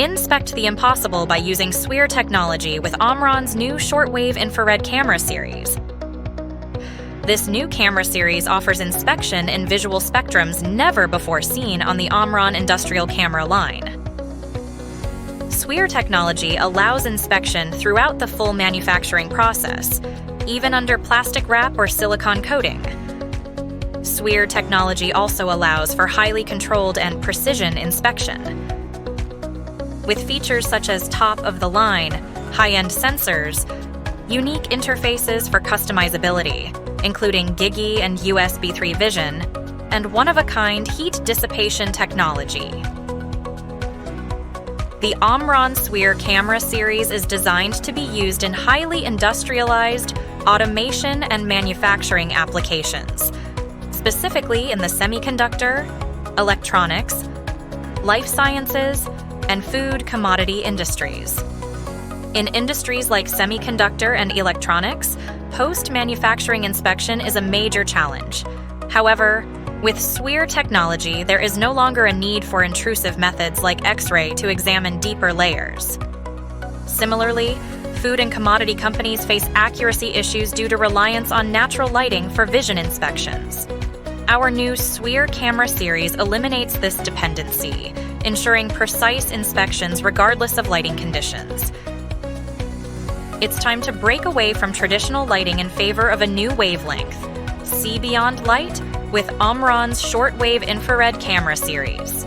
Inspect the impossible by using SWIR technology with Omron's new shortwave infrared camera series. This new camera series offers inspection in visual spectrums never before seen on the Omron industrial camera line. SWIR technology allows inspection throughout the full manufacturing process, even under plastic wrap or silicone coating. SWIR technology also allows for highly controlled and precision inspection. With features such as top-of-the-line, high-end sensors, unique interfaces for customizability, including GIGI and USB 3 vision, and one-of-a-kind heat dissipation technology. The Omron SWIR Camera Series is designed to be used in highly industrialized automation and manufacturing applications, specifically in the semiconductor, electronics, life sciences, and food commodity industries. In industries like semiconductor and electronics, post-manufacturing inspection is a major challenge. However, with SWIR technology, there is no longer a need for intrusive methods like X-ray to examine deeper layers. Similarly, food and commodity companies face accuracy issues due to reliance on natural lighting for vision inspections. Our new SWIR Camera Series eliminates this dependency, ensuring precise inspections regardless of lighting conditions. It's time to break away from traditional lighting in favor of a new wavelength. See beyond light with Omron's shortwave infrared camera series.